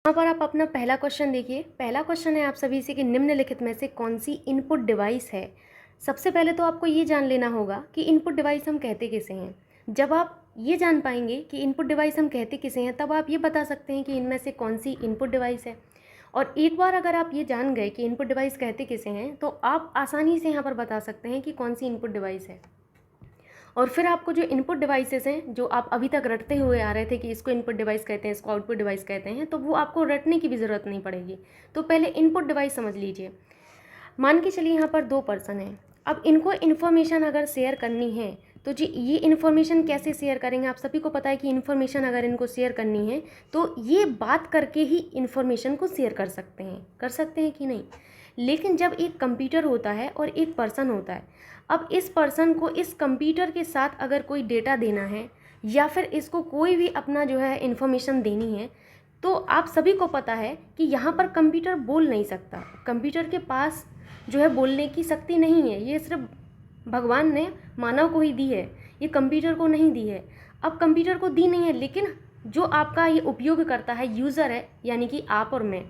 यहाँ पर आप अपना पहला क्वेश्चन देखिए। पहला क्वेश्चन है आप सभी से कि निम्नलिखित में से कौन सी इनपुट डिवाइस है। सबसे पहले तो आपको ये जान लेना होगा कि इनपुट डिवाइस हम कहते किसे हैं। जब आप ये जान पाएंगे कि इनपुट डिवाइस हम कहते किसे हैं, तब आप ये बता सकते हैं कि इनमें से कौन सी इनपुट डिवाइस है। और एक बार अगर आप ये जान गए कि इनपुट डिवाइस कहते किसे हैं, तो आप आसानी से यहाँ पर बता सकते हैं कि कौन सी इनपुट डिवाइस है। और फिर आपको जो इनपुट डिवाइसेस हैं, जो आप अभी तक रटते हुए आ रहे थे कि इसको इनपुट डिवाइस कहते हैं, इसको आउटपुट डिवाइस कहते हैं, तो वो आपको रटने की भी ज़रूरत नहीं पड़ेगी। तो पहले इनपुट डिवाइस समझ लीजिए। मान के चलिए यहाँ पर 2 पर्सन हैं। अब इनको इन्फॉर्मेशन अगर शेयर करनी है, तो जी ये इन्फॉर्मेशन कैसे शेयर करेंगे। आप सभी को पता है कि इन्फॉर्मेशन अगर इनको शेयर करनी है तो ये बात करके ही इन्फॉर्मेशन को शेयर कर सकते हैं कि नहीं। लेकिन जब एक कंप्यूटर होता है और एक पर्सन होता है, अब इस पर्सन को इस कंप्यूटर के साथ अगर कोई डेटा देना है या फिर इसको कोई भी अपना जो है इन्फॉर्मेशन देनी है, तो आप सभी को पता है कि यहाँ पर कंप्यूटर बोल नहीं सकता। कंप्यूटर के पास जो है बोलने की शक्ति नहीं है। ये सिर्फ भगवान ने मानव को ही दी है, ये कंप्यूटर को नहीं दी है। अब कंप्यूटर को दी नहीं है, लेकिन जो आपका ये उपयोग करता है यूज़र है, यानी कि आप और मैं।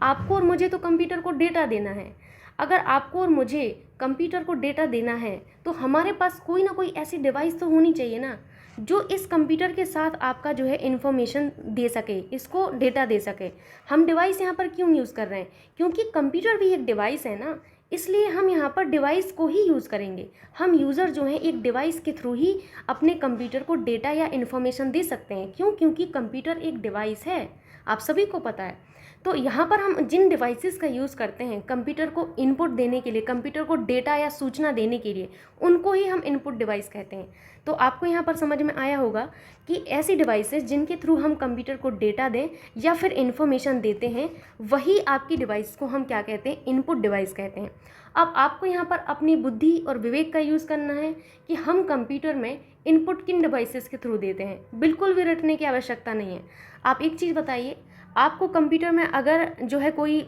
आपको और मुझे तो कंप्यूटर को डेटा देना है। अगर आपको और मुझे कंप्यूटर को डेटा देना है, तो हमारे पास कोई ना कोई ऐसी डिवाइस तो होनी चाहिए ना, जो इस कंप्यूटर के साथ आपका जो है इन्फॉर्मेशन दे सके, इसको डेटा दे सके। हम डिवाइस यहाँ पर क्यों यूज़ कर रहे हैं? क्योंकि कंप्यूटर भी एक डिवाइस है ना, इसलिए हम यहाँ पर डिवाइस को ही यूज़ करेंगे। हम यूज़र जो हैं एक डिवाइस के थ्रू ही अपने कंप्यूटर को डेटा या इन्फॉर्मेशन दे सकते हैं। क्यों? क्योंकि कंप्यूटर एक डिवाइस है, आप सभी को पता है। तो यहाँ पर हम जिन डिवाइसेस का यूज़ करते हैं कंप्यूटर को इनपुट देने के लिए, कंप्यूटर को डेटा या सूचना देने के लिए, उनको ही हम इनपुट डिवाइस कहते हैं। तो आपको यहाँ पर समझ में आया होगा कि ऐसी डिवाइसेस जिनके थ्रू हम कंप्यूटर को डेटा दें या फिर इन्फॉर्मेशन देते हैं, वही आपकी डिवाइस को हम क्या कहते हैं? इनपुट डिवाइस कहते हैं। अब आपको यहाँ पर अपनी बुद्धि और विवेक का यूज़ करना है कि हम कंप्यूटर में इनपुट किन डिवाइसेस के थ्रू देते हैं। बिल्कुल भी रटने की आवश्यकता नहीं है। आप एक चीज़ बताइए, आपको कंप्यूटर में अगर जो है कोई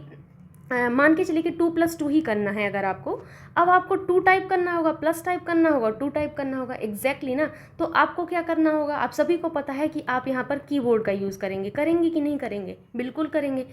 मान के चलिए कि 2+2 ही करना है अगर आपको, अब आपको 2 टाइप करना होगा, प्लस टाइप करना होगा, 2 टाइप करना होगा, एग्जैक्टली ना। तो आपको क्या करना होगा? आप सभी को पता है कि आप यहाँ पर कीबोर्ड का यूज़ करेंगे कि नहीं करेंगे? बिल्कुल करेंगे।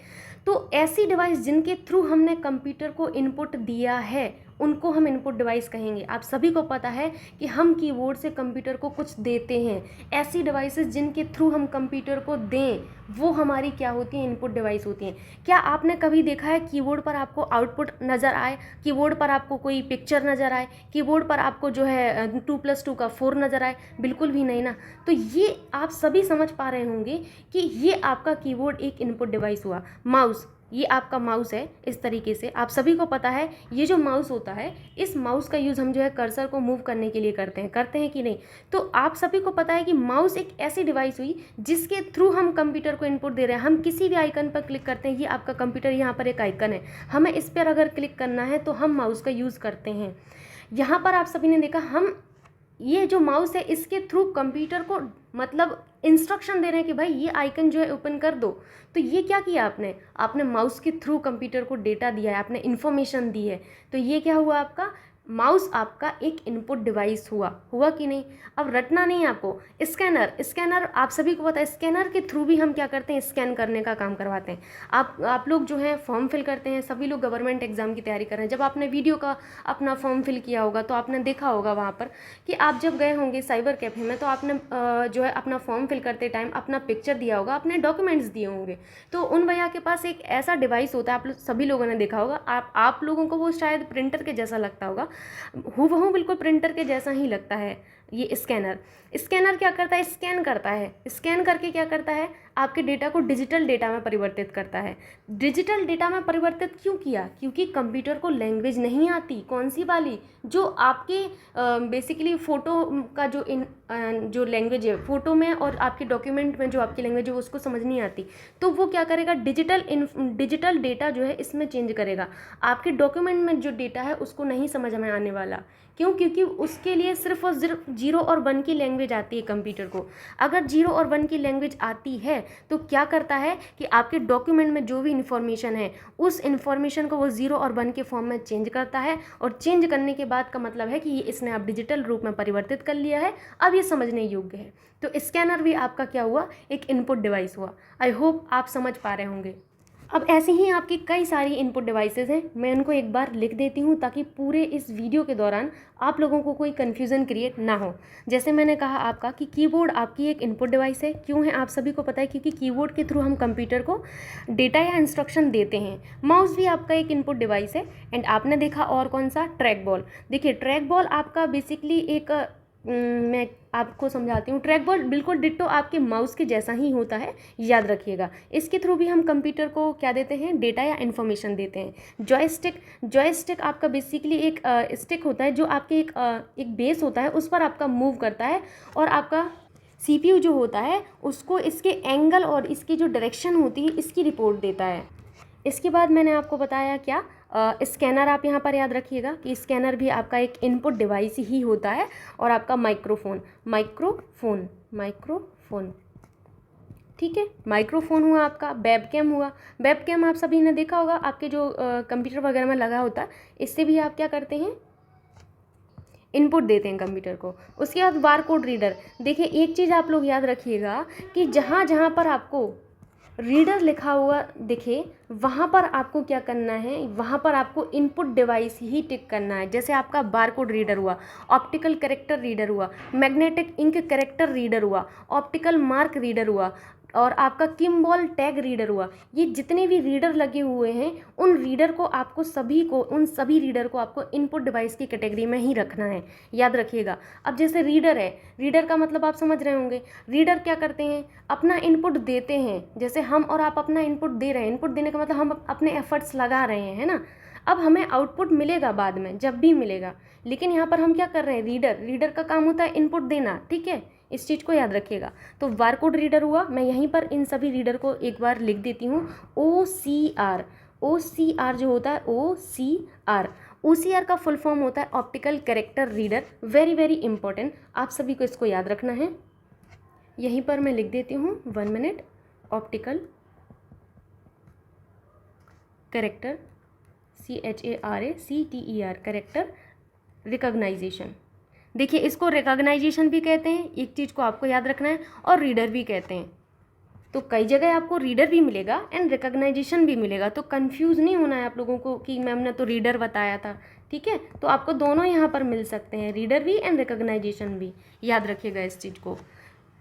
तो ऐसी डिवाइस जिनके थ्रू हमने कंप्यूटर को इनपुट दिया है, उनको हम इनपुट डिवाइस कहेंगे। आप सभी को पता है कि हम कीबोर्ड से कंप्यूटर को कुछ देते हैं। ऐसी डिवाइसेस जिनके थ्रू हम कंप्यूटर को दें, वो हमारी क्या होती हैं? इनपुट डिवाइस होती हैं। क्या आपने कभी देखा है कीबोर्ड पर आपको आउटपुट नज़र आए, कीबोर्ड पर आपको कोई पिक्चर नज़र आए, कीबोर्ड पर आपको जो है 2+2 का 4 नज़र आए? बिल्कुल भी नहीं ना। तो ये आप सभी समझ पा रहे होंगे कि ये आपका कीबोर्ड एक इनपुट डिवाइस हुआ। माउस, ये आपका माउस है। इस तरीके से आप सभी को पता है ये जो माउस होता है, इस माउस का यूज़ हम जो है कर्सर को मूव करने के लिए करते हैं कि नहीं? तो आप सभी को पता है कि माउस एक ऐसी डिवाइस हुई जिसके थ्रू हम कंप्यूटर को इनपुट दे रहे हैं। हम किसी भी आइकन पर क्लिक करते हैं, ये आपका कंप्यूटर यहाँ पर एक आइकन है, हमें इस पर अगर क्लिक करना है तो हम माउस का यूज़ करते हैं। यहाँ पर आप सभी ने देखा, हम ये जो माउस है इसके थ्रू कंप्यूटर को मतलब इंस्ट्रक्शन दे रहे हैं कि भाई ये आइकन जो है ओपन कर दो। तो ये क्या किया आपने माउस के थ्रू कंप्यूटर को डेटा दिया है, आपने इन्फॉर्मेशन दी है। तो ये क्या हुआ? आपका माउस आपका एक इनपुट डिवाइस हुआ कि नहीं? अब रटना नहीं है आपको। स्कैनर आप सभी को पता है, स्कैनर के थ्रू भी हम क्या करते हैं? स्कैन करने का काम करवाते हैं। आप लोग जो है फॉर्म फिल करते हैं, सभी लोग गवर्नमेंट एग्जाम की तैयारी कर रहे हैं। जब आपने वीडियो का अपना फॉर्म फिल किया होगा तो आपने देखा होगा वहाँ पर कि आप जब गए होंगे साइबर कैफे में, तो आपने जो है अपना फॉर्म फिल करते टाइम अपना पिक्चर दिया होगा, अपने डॉक्यूमेंट्स दिए होंगे। तो उन भैया के पास एक ऐसा डिवाइस होता है, आप सभी लोगों ने देखा होगा। आप लोगों को वो शायद प्रिंटर के जैसा लगता होगा, हूबहू बिल्कुल प्रिंटर के जैसा ही लगता है ये स्कैनर क्या करता है? स्कैन करता है। स्कैन करके क्या करता है? आपके डेटा को डिजिटल डेटा में परिवर्तित करता है। डिजिटल डेटा में परिवर्तित क्यों किया? क्योंकि कंप्यूटर को लैंग्वेज नहीं आती। कौन सी वाली? जो आपके बेसिकली फ़ोटो का जो लैंग्वेज है फ़ोटो में और आपके डॉक्यूमेंट में जो आपकी लैंग्वेज है उसको समझ नहीं आती। तो वो क्या करेगा? डिजिटल डेटा जो है इसमें चेंज करेगा। आपके डॉक्यूमेंट में जो डेटा है उसको नहीं समझ में आने वाला। क्यों? क्योंकि उसके लिए सिर्फ और सिर्फ जीरो और वन की लैंग्वेज आती है कंप्यूटर को। अगर जीरो और वन की लैंग्वेज आती है तो क्या करता है कि आपके डॉक्यूमेंट में जो भी इन्फॉर्मेशन है उस इन्फॉर्मेशन को वो जीरो और वन के फॉर्म में चेंज करता है, और चेंज करने के बाद का मतलब है कि ये इसने आप डिजिटल रूप में परिवर्तित कर लिया है, अब ये समझने योग्य है। तो स्कैनर भी आपका क्या हुआ, एक इनपुट डिवाइस हुआ। आई होप आप समझ पा रहे होंगे। अब ऐसे ही आपकी कई सारी इनपुट डिवाइसेस हैं, मैं उनको एक बार लिख देती हूँ ताकि पूरे इस वीडियो के दौरान आप लोगों को कोई कन्फ्यूज़न क्रिएट ना हो। जैसे मैंने कहा आपका कि कीबोर्ड आपकी एक इनपुट डिवाइस है। क्यों है आप सभी को पता है, क्योंकि कीबोर्ड के थ्रू हम कंप्यूटर को डेटा या इंस्ट्रक्शन देते हैं। माउस भी आपका एक इनपुट डिवाइस है। एंड आपने देखा और कौन सा, ट्रैक बॉल। देखिए ट्रैक बॉल आपका बेसिकली एक मैं आपको समझाती हूँ। ट्रैक बॉल बिल्कुल डिट्टो आपके माउस के जैसा ही होता है, याद रखिएगा। इसके थ्रू भी हम कंप्यूटर को क्या देते हैं, डेटा या इन्फॉर्मेशन देते हैं। जॉयस्टिक आपका बेसिकली एक स्टिक होता है जो आपके एक बेस होता है, उस पर आपका मूव करता है, और आपका CPU जो होता है उसको इसके एंगल और इसकी जो डायरेक्शन होती है इसकी रिपोर्ट देता है। इसके बाद मैंने आपको बताया क्या, स्कैनर आप यहाँ पर याद रखिएगा कि स्कैनर भी आपका एक इनपुट डिवाइस ही होता है। और आपका माइक्रोफोन, ठीक है, माइक्रोफोन हुआ आपका। वेबकैम हुआ, वेबकैम आप सभी ने देखा होगा, आपके जो कंप्यूटर वगैरह में लगा होता है, इससे भी आप क्या करते हैं, इनपुट देते हैं कंप्यूटर को। उसके बाद बारकोड रीडर। देखिए एक चीज़ आप लोग याद रखिएगा कि जहाँ जहाँ पर आपको रीडर लिखा हुआ दिखे वहाँ पर आपको क्या करना है, वहाँ पर आपको इनपुट डिवाइस ही टिक करना है। जैसे आपका बारकोड रीडर हुआ, ऑप्टिकल कैरेक्टर रीडर हुआ, मैग्नेटिक इंक कैरेक्टर रीडर हुआ, ऑप्टिकल मार्क रीडर हुआ, और आपका किम्बॉल टैग रीडर हुआ। ये जितने भी रीडर लगे हुए हैं उन रीडर को आपको उन सभी रीडर को आपको इनपुट डिवाइस की कैटेगरी में ही रखना है, याद रखिएगा। अब जैसे रीडर है, रीडर का मतलब आप समझ रहे होंगे। रीडर क्या करते हैं, अपना इनपुट देते हैं। जैसे हम और आप अपना इनपुट दे रहे हैं, इनपुट देने का मतलब हम अपने एफर्ट्स लगा रहे हैं, है ना। अब हमें आउटपुट मिलेगा बाद में, जब भी मिलेगा, लेकिन यहाँ पर हम क्या कर रहे हैं, रीडर का काम होता है इनपुट देना, ठीक है, इस चीज़ को याद रखिएगा। तो बारकोड रीडर हुआ, मैं यहीं पर इन सभी रीडर को एक बार लिख देती हूँ। OCR जो होता है, OCR का फुल फॉर्म होता है optical character reader. Very very important, आप सभी को इसको याद रखना है। यहीं पर मैं लिख देती हूँ 1 minute, optical character, CHARACTER, character recognisation. देखिए इसको रिकॉग्नाइजेशन भी कहते हैं, एक चीज़ को आपको याद रखना है, और रीडर भी कहते हैं। तो कई जगह आपको रीडर भी मिलेगा एंड रिकॉग्नाइजेशन भी मिलेगा, तो कंफ्यूज नहीं होना है आप लोगों को कि मैम ने तो रीडर बताया था, ठीक है। तो आपको दोनों यहाँ पर मिल सकते हैं, रीडर भी एंड रिकॉग्नाइजेशन भी, याद रखिएगा इस चीज़ को।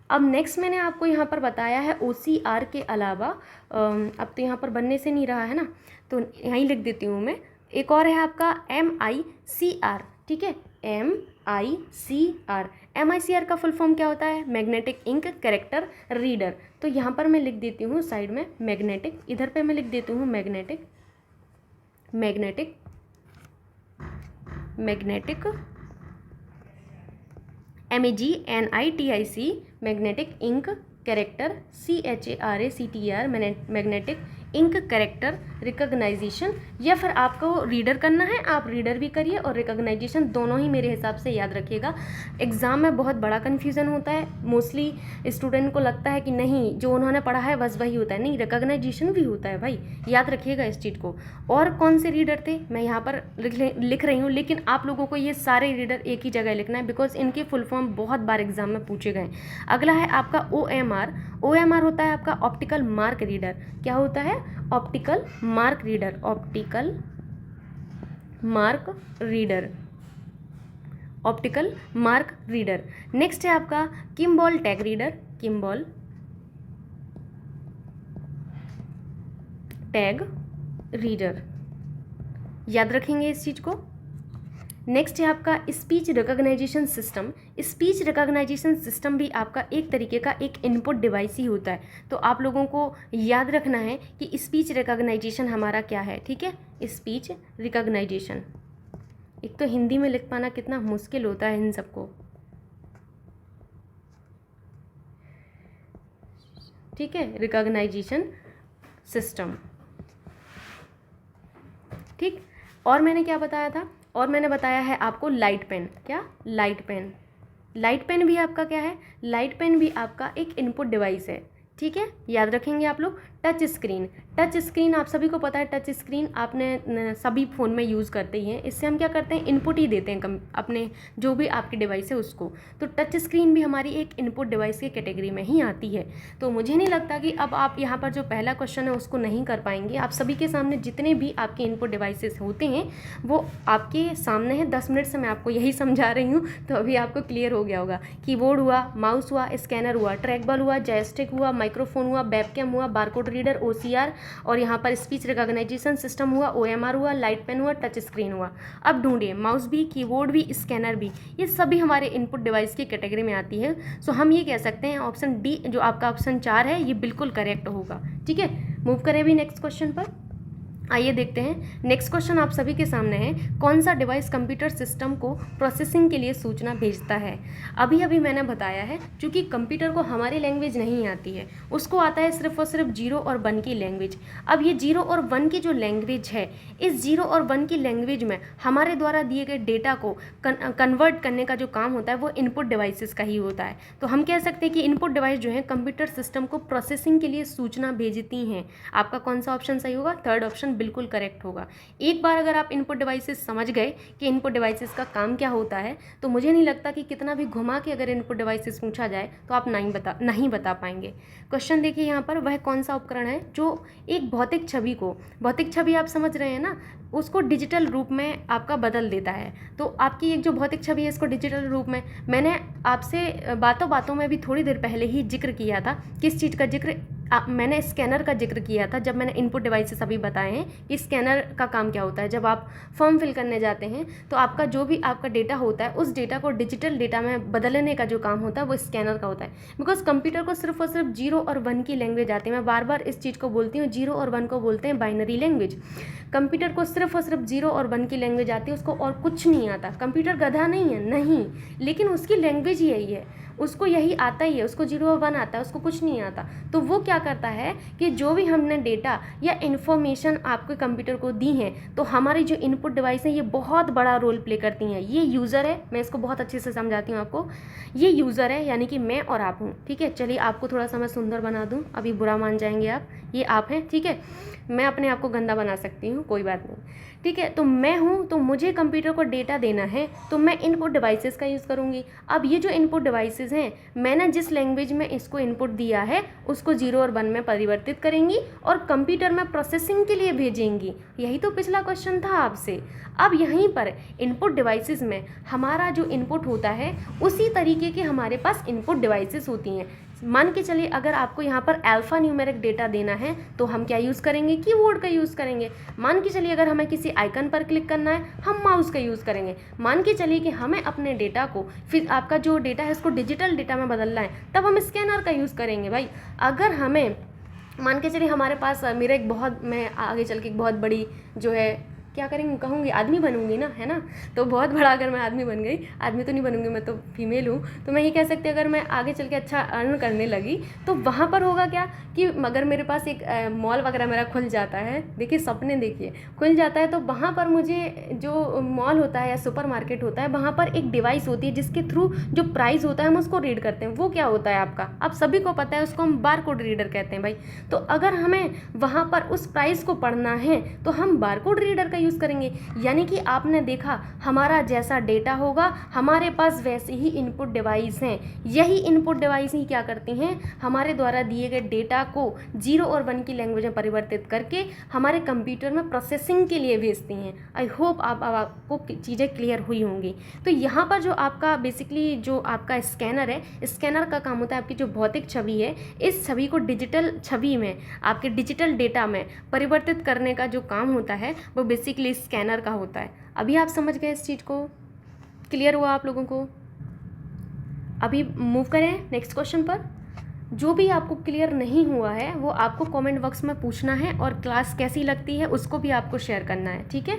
अब नेक्स्ट मैंने आपको यहाँ पर बताया है OCR के अलावा, अब तो यहाँ पर बनने से नहीं रहा है ना, तो यहीं लिख देती हूँ मैं। एक और है आपका MICR, ठीक है, MICR का फुल फॉर्म क्या होता है, मैग्नेटिक इंक कैरेक्टर रीडर। तो यहाँ पर मैं लिख देती हूँ साइड में मैग्नेटिक, इधर पे मैं लिख देती हूँ magnetic MEGNITIC, magnetic ink character, CHARACTER, magnetic ink character recognisation. या फिर आपको रीडर करना है, आप रीडर भी करिए और रिकॉग्नाइजेशन, दोनों ही मेरे हिसाब से याद रखिएगा। एग्ज़ाम में बहुत बड़ा कन्फ्यूज़न होता है, मोस्टली स्टूडेंट को लगता है कि नहीं जो उन्होंने पढ़ा है बस वही होता है, नहीं, रिकॉग्नाइजेशन भी होता है भाई, याद रखिएगा इस चीज़ को। और कौन से रीडर थे मैं यहाँ पर लिख रही हूँ, लेकिन आप लोगों को ये सारे रीडर एक ही जगह लिखना है, बिकॉज इनके फुल फॉर्म बहुत बार एग्जाम में पूछे गए। अगला है आपका OMR होता है आपका ऑप्टिकल मार्क रीडर। क्या होता है, ऑप्टिकल मार्क रीडर। नेक्स्ट है आपका किम्बॉल टैग रीडर, याद रखेंगे इस चीज़ को। नेक्स्ट है आपका स्पीच रिकॉग्नाइजेशन सिस्टम भी आपका एक तरीके का एक इनपुट डिवाइस ही होता है। तो आप लोगों को याद रखना है कि स्पीच रिकॉग्नाइजेशन हमारा क्या है, ठीक है, स्पीच रिकॉग्नाइजेशन। एक तो हिंदी में लिख पाना कितना मुश्किल होता है इन सबको, ठीक है, रिकॉग्नाइजेशन सिस्टम, ठीक। और मैंने क्या बताया था, और मैंने बताया है आपको लाइट पेन। क्या, लाइट पेन, लाइट पेन भी आपका क्या है, लाइट पेन भी आपका एक इनपुट डिवाइस है, ठीक है, याद रखेंगे आप लोग। टच स्क्रीन, टच स्क्रीन आप सभी को पता है, टच स्क्रीन आपने सभी फ़ोन में यूज़ करते ही हैं। इससे हम क्या करते हैं, इनपुट ही देते हैं अपने जो भी आपकी डिवाइस है उसको। तो टच स्क्रीन भी हमारी एक इनपुट डिवाइस की कैटेगरी में ही आती है। तो मुझे नहीं लगता कि अब आप यहाँ पर जो पहला क्वेश्चन है उसको नहीं कर पाएंगे। आप सभी के सामने जितने भी आपके इनपुट डिवाइसेस होते हैं वो आपके सामने है। 10 मिनट से मैं आपको यही समझा रही हूँ, तो अभी आपको क्लियर हो गया होगा। कीबोर्ड हुआ, माउस हुआ, स्कैनर हुआ, ट्रैकबॉल हुआ, जॉयस्टिक हुआ, माइक्रोफोन हुआ, वेबकैम हुआ, बारकोड रीडर, OCR, और यहाँ पर स्पीच रिकॉग्नाइजेशन सिस्टम हुआ, OMR हुआ, लाइट पेन हुआ, टच स्क्रीन हुआ। अब ढूंढिए, माउस भी, कीबोर्ड भी, स्कैनर भी, ये सभी हमारे इनपुट डिवाइस की कैटेगरी में आती है। सो हम ये कह सकते हैं ऑप्शन डी जो आपका ऑप्शन 4 है ये बिल्कुल करेक्ट होगा, ठीक है। मूव करें अभी नेक्स्ट क्वेश्चन पर। आइए देखते हैं नेक्स्ट क्वेश्चन आप सभी के सामने है, कौन सा डिवाइस कंप्यूटर सिस्टम को प्रोसेसिंग के लिए सूचना भेजता है। अभी अभी मैंने बताया है, क्योंकि कंप्यूटर को हमारी लैंग्वेज नहीं आती है, उसको आता है सिर्फ और सिर्फ 0 और 1 की लैंग्वेज। अब ये 0 और 1 की जो लैंग्वेज है, इस 0 और 1 की लैंग्वेज में हमारे द्वारा दिए गए डेटा को कन्वर्ट करने का जो काम होता है वो इनपुट डिवाइसेस का ही होता है। तो हम कह सकते हैं कि इनपुट डिवाइस जो है कंप्यूटर सिस्टम को प्रोसेसिंग के लिए सूचना भेजती हैं। आपका कौन सा ऑप्शन सही होगा, थर्ड ऑप्शन बिल्कुल करेक्ट होगा। एक बार अगर आप इनपुट डिवाइसेस समझ गए कि इनपुट डिवाइसेस का काम क्या होता है, तो मुझे नहीं लगता कि कितना भी घुमा के अगर इनपुट डिवाइसेस पूछा जाए तो आप नहीं बता पाएंगे। क्वेश्चन देखिए यहाँ पर, वह कौन सा उपकरण है जो एक भौतिक छवि को, भौतिक छवि आप समझ रहे हैं ना, उसको डिजिटल रूप में आपका बदल देता है। तो आपकी एक जो भौतिक छवि है इसको डिजिटल रूप में, मैंने आपसे बातों बातों में भी थोड़ी देर पहले ही जिक्र किया था। किस चीज़ का जिक्र, मैंने स्कैनर का जिक्र किया था जब मैंने इनपुट डिवाइसेस अभी बताए हैं कि स्कैनर का काम क्या होता है। जब आप फॉर्म फिल करने जाते हैं तो आपका जो भी आपका डेटा होता है उस डेटा को डिजिटल डेटा में बदलने का जो काम होता है वो स्कैनर का होता है। बिकॉज कंप्यूटर को सिर्फ और सिर्फ 0 और 1 की लैंग्वेज आती है। मैं बार बार इस चीज़ को बोलती हूँ, 0 और 1 को बोलते हैं बाइनरी लैंग्वेज। कंप्यूटर को सिर्फ और सिर्फ 0 और 1 की लैंग्वेज आती है, उसको और कुछ नहीं आता। कंप्यूटर गधा नहीं है, नहीं, लेकिन उसकी लैंग्वेज ही यही है, उसको यही आता ही है, उसको 0 और 1 आता है, उसको कुछ नहीं आता। तो वो क्या करता है कि जो भी हमने डेटा या इन्फॉर्मेशन आपके कंप्यूटर को दी है, तो हमारी जो इनपुट डिवाइस है ये बहुत बड़ा रोल प्ले करती हैं। ये यूज़र है, मैं इसको बहुत अच्छे से समझाती हूँ आपको। ये यूज़र है यानी कि मैं और आप हूँ, ठीक है। चलिए आपको थोड़ा सा मैं सुंदर बना दूँ, अभी बुरा मान जाएंगे आप, ये आप हैं, ठीक है। मैं अपने आप को गंदा बना सकती हूँ, कोई बात नहीं, ठीक है। तो मैं हूँ, तो मुझे कंप्यूटर को डेटा देना है, तो मैं इनपुट डिवाइसेस का यूज़ करूँगी। अब ये जो इनपुट डिवाइसेस हैं, मैंने जिस लैंग्वेज में इसको इनपुट दिया है उसको 0 और 1 में परिवर्तित करेंगी और कंप्यूटर में प्रोसेसिंग के लिए भेजेंगी। यही तो पिछला क्वेश्चन था आपसे। अब यहीं पर इनपुट डिवाइसेस में हमारा जो इनपुट होता है उसी तरीके के हमारे पास इनपुट डिवाइसेस होती हैं। मान के चलिए अगर आपको यहाँ पर अल्फ़ा न्यूमेरिक डेटा देना है तो हम क्या यूज़ करेंगे, कीबोर्ड का यूज़ करेंगे। मान के चलिए अगर हमें किसी आइकन पर क्लिक करना है हम माउस का यूज़ करेंगे। मान के चलिए कि हमें अपने डेटा को, फिर आपका जो डेटा है उसको डिजिटल डेटा में बदलना है, तब हम स्कैनर का यूज़ करेंगे भाई। अगर हमें मान के चलिए हमारे पास मेरा एक बहुत, मैं आगे चल के एक बहुत बड़ी जो है क्या करेंगे, कहूँगी आदमी बनूंगी ना, है ना। तो बहुत बड़ा अगर मैं आदमी बन गई, आदमी तो नहीं बनूंगी, मैं तो फीमेल हूँ, तो मैं ये कह सकती हूँ अगर मैं आगे चल के अच्छा अर्न करने लगी तो वहाँ पर होगा क्या कि अगर मेरे पास एक मॉल वगैरह मेरा खुल जाता है, देखिए सपने देखिए, खुल जाता है, तो वहाँ पर मुझे जो मॉल होता है या सुपर मार्केट होता है वहाँ पर एक डिवाइस होती है जिसके थ्रू जो प्राइस होता है हम उसको रीड करते हैं। वो क्या होता है आपका, आप सभी को पता है, उसको हम बारकोड रीडर कहते हैं भाई। तो अगर हमें वहाँ पर उस प्राइस को पढ़ना है तो हम बारकोड रीडर का यूज़ करेंगे। यानी कि आपने देखा, हमारा जैसा डेटा होगा हमारे पास वैसे ही इनपुट डिवाइस हैं। यही इनपुट डिवाइस ही क्या करती हैं, हमारे द्वारा दिए गए डेटा को 0 और 1 की लैंग्वेज में परिवर्तित करके हमारे कंप्यूटर में प्रोसेसिंग के लिए भेजती हैं। आई होप आपको चीज़ें क्लियर हुई होंगी। तो यहाँ पर जो आपका बेसिकली जो आपका स्कैनर है, स्कैनर का काम होता है आपकी जो भौतिक छवि है, इस छवि को डिजिटल छवि में, आपके डिजिटल डेटा में परिवर्तित करने का जो काम होता है वो बेसिकली स्कैनर का होता है। अभी आप समझ गए इस चीज़ को, क्लियर हुआ आप लोगों को। अभी मूव करें नेक्स्ट क्वेश्चन पर। जो भी आपको क्लियर नहीं हुआ है वो आपको कमेंट बॉक्स में पूछना है और क्लास कैसी लगती है उसको भी आपको शेयर करना है, ठीक है।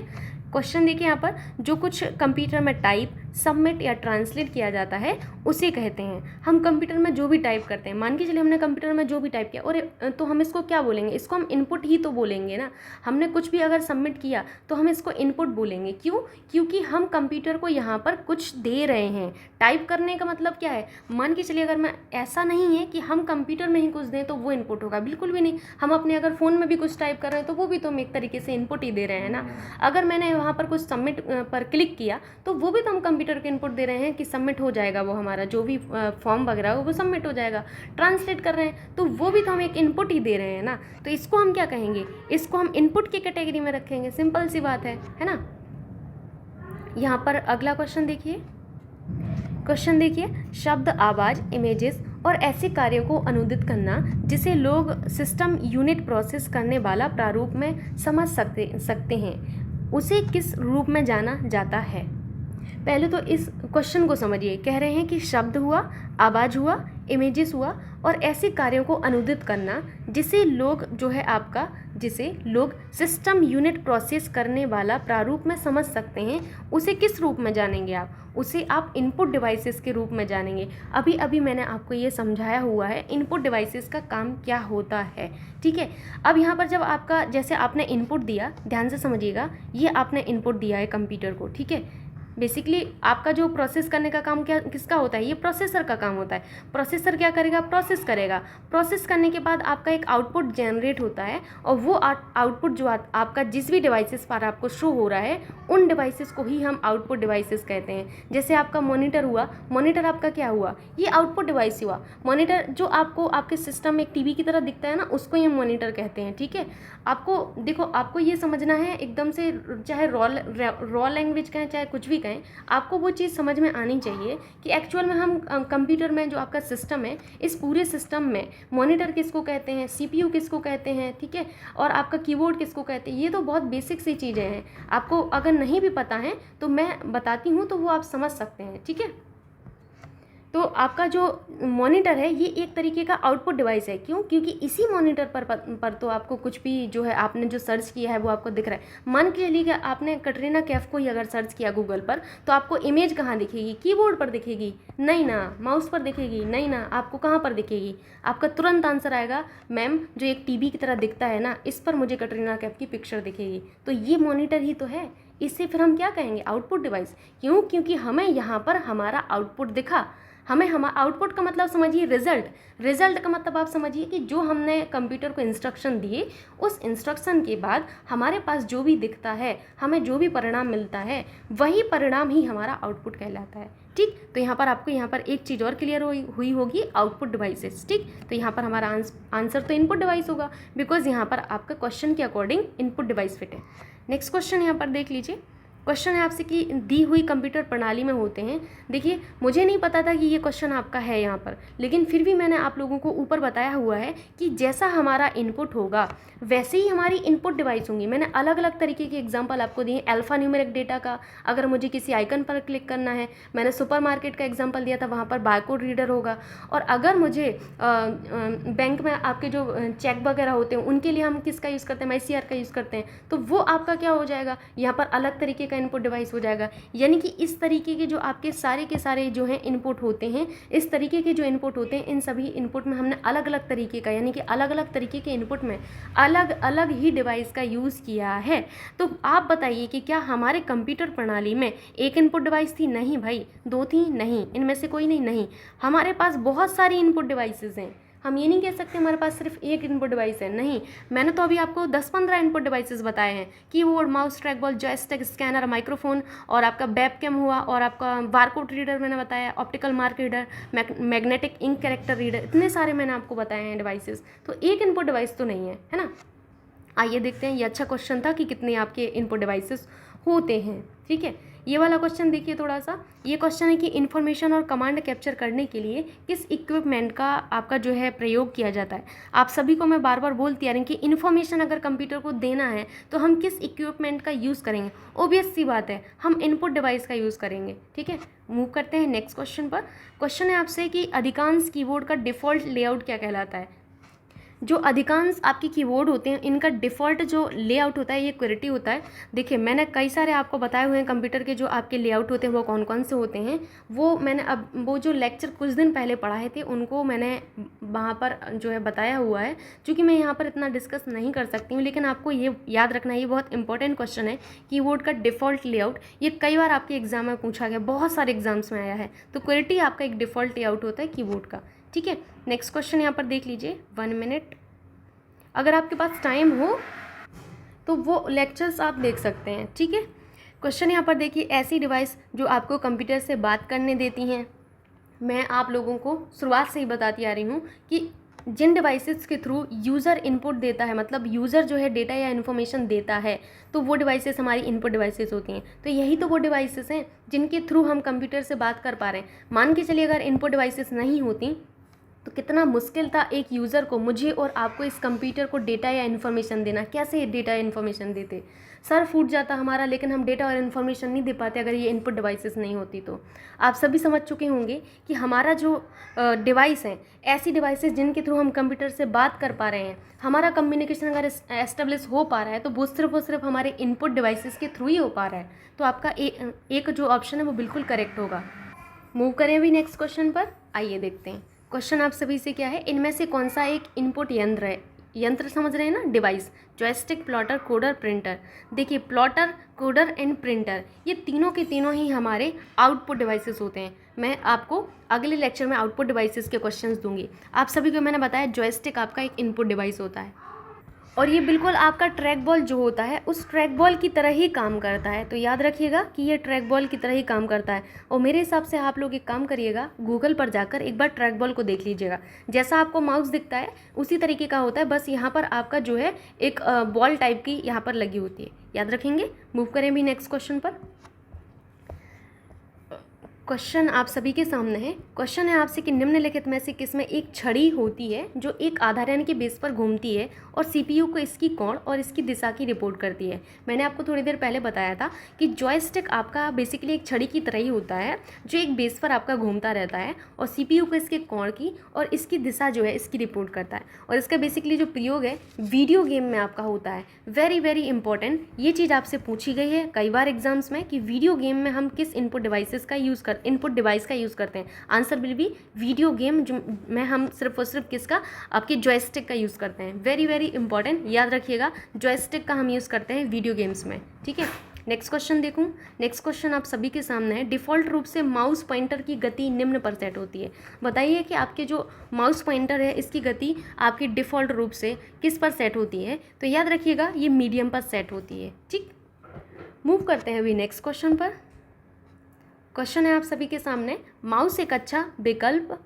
क्वेश्चन देखिए यहाँ पर, जो कुछ कंप्यूटर में टाइप, सबमिट या ट्रांसलेट किया जाता है उसे कहते हैं। हम कंप्यूटर में जो भी टाइप करते हैं, मान के चलिए हमने कंप्यूटर में जो भी टाइप किया, और तो हम इसको क्या बोलेंगे, इसको हम इनपुट ही तो बोलेंगे ना। हमने कुछ भी अगर सबमिट किया तो हम इसको इनपुट बोलेंगे। क्यों? क्योंकि हम कंप्यूटर को यहाँ पर कुछ दे रहे हैं। टाइप करने का मतलब क्या है, मान के चलिए अगर मैं, ऐसा नहीं है कि हम कंप्यूटर में ही कुछ दें तो वो इनपुट होगा, बिल्कुल भी नहीं। हम अपने अगर फ़ोन में भी कुछ टाइप कर रहे हैं तो वो भी तो हम एक तरीके से इनपुट ही दे रहे हैं ना। अगर मैंने वहाँ पर कुछ सबमिट पर क्लिक किया तो वो भी तो हम कंप्यूटर के इनपुट दे रहे हैं कि सबमिट हो जाएगा, वो हमारा जो भी फॉर्म वगैरह हो वो सबमिट हो जाएगा। ट्रांसलेट कर रहे हैं तो वो भी तो हम एक इनपुट ही दे रहे हैं ना। तो इसको हम क्या कहेंगे, इसको हम इनपुट की कैटेगरी में रखेंगे, सिंपल सी बात है ना। यहाँ पर अगला क्वेश्चन देखिए, शब्द, आवाज़, इमेजेस और ऐसे कार्यों को अनुदित करना जिसे लोग सिस्टम यूनिट प्रोसेस करने वाला प्रारूप में समझ सकते हैं, उसे किस रूप में जाना जाता है। पहले तो इस क्वेश्चन को समझिए। कह रहे हैं कि शब्द हुआ, आवाज़ हुआ, इमेजेस हुआ और ऐसे कार्यों को अनुदित करना जिसे लोग जिसे लोग सिस्टम यूनिट प्रोसेस करने वाला प्रारूप में समझ सकते हैं, उसे किस रूप में जानेंगे आप, उसे आप इनपुट डिवाइसेस के रूप में जानेंगे। अभी अभी मैंने आपको ये समझाया हुआ है इनपुट डिवाइसेस का काम क्या होता है, ठीक है। अब यहाँ पर जब आपका, जैसे आपने इनपुट दिया, ध्यान से समझिएगा, ये आपने इनपुट दिया है कंप्यूटर को, ठीक है। बेसिकली आपका जो प्रोसेस करने का काम क्या किसका होता है, ये प्रोसेसर का काम होता है। प्रोसेसर क्या करेगा, प्रोसेस करेगा। प्रोसेस करने के बाद आपका एक आउटपुट जनरेट होता है और वो आउटपुट जो आपका जिस भी डिवाइसेस पर आपको शो हो रहा है उन डिवाइसेस को ही हम आउटपुट डिवाइसेस कहते हैं। जैसे आपका मॉनिटर हुआ, मॉनिटर आपका क्या हुआ, ये आउटपुट डिवाइस हुआ। मॉनिटर जो आपको आपके सिस्टम में एक टीवी की तरह दिखता है ना, उसको ही हम मॉनिटर कहते हैं, ठीक है। आपको देखो, आपको ये समझना है एकदम से, चाहे रॉ लैंग्वेज कहें चाहे कुछ भी कहें, आपको वो चीज़ समझ में आनी चाहिए कि एक्चुअल में हम कंप्यूटर में जो आपका सिस्टम है, इस पूरे सिस्टम में मॉनिटर किसको कहते हैं, सीपीयू किसको कहते हैं, ठीक है, और आपका कीबोर्ड किसको कहते हैं। ये तो बहुत बेसिक सी चीज़ें हैं, आपको अगर नहीं भी पता है तो मैं बताती हूँ तो वो आप समझ सकते हैं, ठीक है। तो आपका जो मॉनिटर है ये एक तरीके का आउटपुट डिवाइस है। क्यों? क्योंकि इसी मॉनिटर पर तो आपको कुछ भी जो है आपने जो सर्च किया है वो आपको दिख रहा है। मान के चलिए कि आपने कटरीना कैफ को ही अगर सर्च किया गूगल पर, तो आपको इमेज कहाँ दिखेगी, कीबोर्ड पर दिखेगी? नहीं ना। माउस पर दिखेगी? नहीं ना। आपको कहाँ पर दिखेगी? आपका तुरंत आंसर आएगा, मैम जो एक टीवी की तरह दिखता है ना, इस पर मुझे कटरीना कैफ की पिक्चर दिखेगी। तो ये मॉनिटर ही तो है, इससे फिर हम क्या कहेंगे, आउटपुट डिवाइस। क्यों? क्योंकि हमें यहाँ पर हमारा आउटपुट दिखा। हमें आउटपुट का मतलब समझिए रिजल्ट का मतलब आप समझिए कि जो हमने कंप्यूटर को इंस्ट्रक्शन दिए, उस इंस्ट्रक्शन के बाद हमारे पास जो भी दिखता है, हमें जो भी परिणाम मिलता है, वही परिणाम ही हमारा आउटपुट कहलाता है, ठीक। तो यहाँ पर आपको यहाँ पर एक चीज़ और क्लियर हुई होगी, आउटपुट डिवाइसेस, ठीक। तो यहाँ पर हमारा आंसर तो इनपुट डिवाइस होगा, बिकॉज यहाँ पर आपका क्वेश्चन के अकॉर्डिंग इनपुट डिवाइस फिट है। नेक्स्ट क्वेश्चन यहाँ पर देख लीजिए। क्वेश्चन है आपसे कि दी हुई कंप्यूटर प्रणाली में होते हैं। देखिए, मुझे नहीं पता था कि ये क्वेश्चन आपका है यहाँ पर, लेकिन फिर भी मैंने आप लोगों को ऊपर बताया हुआ है कि जैसा हमारा इनपुट होगा वैसे ही हमारी इनपुट डिवाइस होंगी। मैंने अलग अलग तरीके के एग्जांपल आपको दिए। अल्फा न्यूमेरिक डेटा का, अगर मुझे किसी आइकन पर क्लिक करना है, मैंने सुपरमार्केट का एग्जांपल दिया था, वहाँ पर बारकोड रीडर होगा। और अगर मुझे बैंक में आपके जो चेक वगैरह होते हैं उनके लिए हम किसका यूज़ करते हैं, MyCR का यूज़ करते हैं, तो वो आपका क्या हो जाएगा, यहाँ पर अलग तरीके का इनपुट डिवाइस हो जाएगा। यानी कि इस तरीके के जो आपके सारे के सारे जो हैं इनपुट होते हैं, इस तरीके के जो इनपुट होते हैं, इन सभी इनपुट में हमने अलग अलग तरीके का, यानी कि अलग अलग तरीके के इनपुट में अलग अलग ही डिवाइस का यूज़ किया है। तो आप बताइए कि क्या हमारे कंप्यूटर प्रणाली में एक इनपुट डिवाइस थी? नहीं भाई। दो थी? नहीं। इनमें से कोई नहीं। हमारे पास बहुत सारी इनपुट डिवाइसेस हैं। हम ये नहीं कह सकते हमारे पास सिर्फ एक इनपुट डिवाइस है, नहीं। मैंने तो अभी आपको 10-15 इनपुट डिवाइसेस बताए हैं। Keyboard, mouse, track ball, joystick, scanner, microphone और आपका वेबकैम हुआ, और आपका बारकोड रीडर मैंने बताया, optical mark reader, magnetic ink character reader, इतने सारे मैंने आपको बताए हैं डिवाइसेस। तो एक इनपुट डिवाइस तो नहीं है ना। आइए देखते हैं, ये अच्छा क्वेश्चन था कि कितने आपके इनपुट डिवाइसेस होते हैं, ठीक है। ये वाला क्वेश्चन देखिए थोड़ा सा। ये क्वेश्चन है कि इन्फॉर्मेशन और कमांड कैप्चर करने के लिए किस इक्विपमेंट का आपका जो है प्रयोग किया जाता है। आप सभी को मैं बार बार बोलती आ रही हूँ कि इन्फॉर्मेशन अगर कंप्यूटर को देना है तो हम किस इक्विपमेंट का यूज़ करेंगे। ओबियस सी बात है, हम इनपुट डिवाइस का यूज़ करेंगे, ठीक है। मूव करते हैं नेक्स्ट क्वेश्चन पर। क्वेश्चन है आपसे कि अधिकांश कीबोर्ड का डिफ़ॉल्ट लेआउट क्या कहलाता है। जो अधिकांश आपके कीबोर्ड होते हैं इनका डिफ़ॉल्ट जो लेआउट होता है ये QWERTY होता है। देखिए मैंने कई सारे आपको बताए हुए हैं कंप्यूटर के जो आपके लेआउट होते हैं वो कौन कौन से होते हैं, वो मैंने अब वो जो लेक्चर कुछ दिन पहले पढ़ाए थे उनको मैंने वहाँ पर जो है बताया हुआ है। चूँकि मैं यहाँ पर इतना डिस्कस नहीं कर सकती हूँ, लेकिन आपको ये याद रखना है, ये बहुत इंपॉर्टेंट क्वेश्चन है। कीबोर्ड का डिफ़ॉल्ट लेआउट ये कई बार आपके एग्जाम में पूछा गया, बहुत सारे एग्जाम्स में आया है। तो QWERTY आपका एक डिफ़ॉल्ट लेआउट होता है कीबोर्ड का। ठीक है, नेक्स्ट क्वेश्चन यहाँ पर देख लीजिए, 1 मिनट। अगर आपके पास टाइम हो तो वो लेक्चर्स आप देख सकते हैं। ठीक है, क्वेश्चन यहाँ पर देखिए, ऐसी डिवाइस जो आपको कंप्यूटर से बात करने देती हैं। मैं आप लोगों को शुरुआत से ही बताती आ रही हूँ कि जिन डिवाइसेस के थ्रू यूज़र इनपुट देता है, मतलब यूज़र जो है डेटा या इन्फॉर्मेशन देता है, तो वो डिवाइसेस हमारी इनपुट डिवाइसेस होती हैं। तो यही तो वो डिवाइसेस हैं जिनके थ्रू हम कंप्यूटर से बात कर पा रहे हैं। मान के चलिए अगर इनपुट डिवाइसेस नहीं होती तो कितना मुश्किल था एक यूज़र को, मुझे और आपको, इस कंप्यूटर को डेटा या इन्फॉर्मेशन देना। कैसे डेटा या इन्फॉर्मेशन देते, सर फूट जाता हमारा, लेकिन हम डेटा और इन्फॉर्मेशन नहीं दे पाते अगर ये इनपुट डिवाइसेस नहीं होती। तो आप सभी समझ चुके होंगे कि हमारा जो डिवाइस है, ऐसी डिवाइसेस जिनके थ्रू हम कंप्यूटर से बात कर पा रहे हैं, हमारा कम्युनिकेशन अगर एस्टेब्लिश हो पा रहा है तो वो सिर्फ हमारे इनपुट डिवाइसेस के थ्रू ही हो पा रहा है। तो आपका एक जो ऑप्शन है वो बिल्कुल करेक्ट होगा। मूव करें अभी नेक्स्ट क्वेश्चन पर, आइए देखते हैं। क्वेश्चन आप सभी से क्या है, इनमें से कौन सा एक इनपुट यंत्र है? यंत्र समझ रहे हैं ना, device, joystick, plotter, coder, printer. देखिए प्लॉटर, कोडर एंड प्रिंटर ये तीनों के तीनों ही हमारे आउटपुट डिवाइसेस होते हैं। मैं आपको अगले लेक्चर में आउटपुट डिवाइसेस के क्वेश्चंस दूंगी। आप सभी को मैंने बताया जॉयस्टिक आपका एक इनपुट डिवाइस होता है और ये बिल्कुल आपका ट्रैक बॉल जो होता है उस ट्रैक बॉल की तरह ही काम करता है। तो याद रखिएगा कि ये ट्रैक बॉल की तरह ही काम करता है। और मेरे हिसाब से आप लोग एक काम करिएगा, गूगल पर जाकर एक बार ट्रैक बॉल को देख लीजिएगा। जैसा आपको माउस दिखता है उसी तरीके का होता है, बस यहाँ पर आपका जो है एक बॉल टाइप की यहाँ पर लगी होती है। याद रखेंगे। मूव करें भी नेक्स्ट क्वेश्चन पर। क्वेश्चन आप सभी के सामने है। क्वेश्चन है आपसे कि निम्नलिखित में से किसमें एक छड़ी होती है जो एक आधार के बेस पर घूमती है और सीपीयू को इसकी कोण और इसकी दिशा की रिपोर्ट करती है। मैंने आपको थोड़ी देर पहले बताया था कि जॉयस्टिक आपका बेसिकली एक छड़ी की तरह ही होता है जो एक बेस पर आपका घूमता रहता है और सीपीयू को इसके कोण की और इसकी दिशा जो है इसकी रिपोर्ट करता है। और इसका बेसिकली जो प्रयोग है वीडियो गेम में आपका होता है। वेरी वेरी इंपॉर्टेंट ये चीज़ आपसे पूछी गई है कई बार एग्जाम्स में कि वीडियो गेम में हम किस इनपुट डिवाइस का यूज़ करते हैं। Answer will be video game जो में हम सिर्फ और सिर्फ किसका, आपके जॉयस्टिक का यूज़ करते हैं। वेरी वेरी इंपॉर्टेंट, याद रखिएगा जॉयस्टिक का हम यूज़ करते हैं वीडियो गेम्स में। ठीक है, नेक्स्ट क्वेश्चन देखूं। नेक्स्ट क्वेश्चन आप सभी के सामने है। डिफ़ॉल्ट रूप से माउस पॉइंटर की गति निम्न पर सेट होती है। बताइए कि आपके जो माउस पॉइंटर है इसकी गति आपकी डिफ़ॉल्ट रूप से किस पर सेट होती है? तो याद रखिएगा ये मीडियम पर सेट होती है। ठीक, मूव करते हैं अभी नेक्स्ट क्वेश्चन पर। क्वेश्चन है आप सभी के सामने, माउस एक अच्छा विकल्प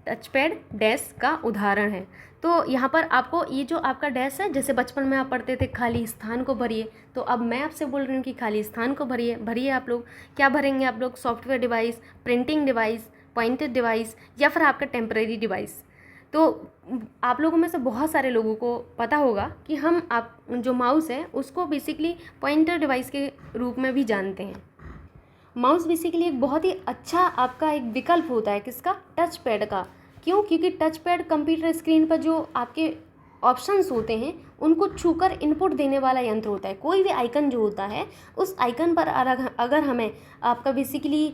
टचपैड डैश का उदाहरण है। तो यहाँ पर आपको ये जो आपका डैश है, जैसे बचपन में आप पढ़ते थे खाली स्थान को भरिए, तो अब मैं आपसे बोल रही हूँ कि खाली स्थान को भरिए आप लोग। क्या भरेंगे आप लोग? Software device, printing device, pointed device या फिर आपका टेम्परेरी डिवाइस। तो आप लोगों में से बहुत सारे लोगों को पता होगा कि हम आप जो माउस है उसको बेसिकली पॉइंटर डिवाइस के रूप में भी जानते हैं। माउस बेसिकली एक बहुत ही अच्छा आपका एक विकल्प होता है किसका? टच पैड का। क्यों? क्योंकि टच पैड कंप्यूटर स्क्रीन पर जो आपके ऑप्शंस होते हैं उनको छूकर इनपुट देने वाला यंत्र होता है। कोई भी आइकन जो होता है उस आइकन पर अगर हमें आपका बेसिकली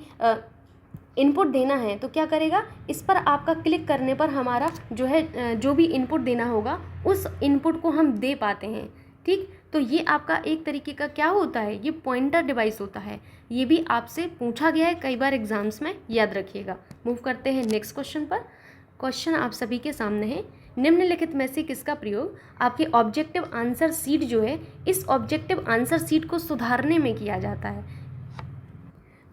इनपुट देना है तो क्या करेगा, इस पर आपका क्लिक करने पर हमारा जो है जो भी इनपुट देना होगा उस इनपुट को हम दे पाते हैं। ठीक, तो ये आपका एक तरीके का क्या होता है, ये पॉइंटर डिवाइस होता है। ये भी आपसे पूछा गया है कई बार एग्जाम्स में, याद रखिएगा। मूव करते हैं नेक्स्ट क्वेश्चन पर। क्वेश्चन आप सभी के सामने है, निम्नलिखित में से किसका प्रयोग आपके ऑब्जेक्टिव आंसर सीट जो है इस ऑब्जेक्टिव आंसर सीट को सुधारने में किया जाता है?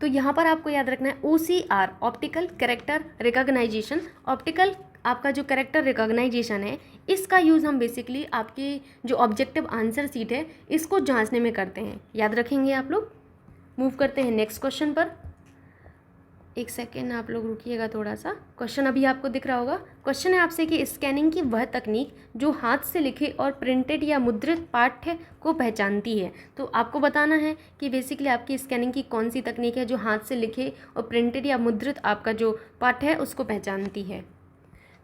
तो यहाँ पर आपको याद रखना है OCR, optical character recognisation. Optical आपका जो कैरेक्टर रिकॉग्नाइजेशन है इसका यूज़ हम बेसिकली आपकी जो ऑब्जेक्टिव आंसर सीट है इसको जांचने में करते हैं। याद रखेंगे आप लोग। मूव करते हैं नेक्स्ट क्वेश्चन पर। एक सेकेंड आप लोग रुकिएगा थोड़ा सा। क्वेश्चन अभी आपको दिख रहा होगा। क्वेश्चन है आपसे कि स्कैनिंग की वह तकनीक जो हाथ से लिखे और प्रिंटेड या मुद्रित पाठ्य को पहचानती है। तो आपको बताना है कि बेसिकली आपकी स्कैनिंग की कौन सी तकनीक है जो हाथ से लिखे और प्रिंटेड या मुद्रित आपका जो पाठ्य है उसको पहचानती है।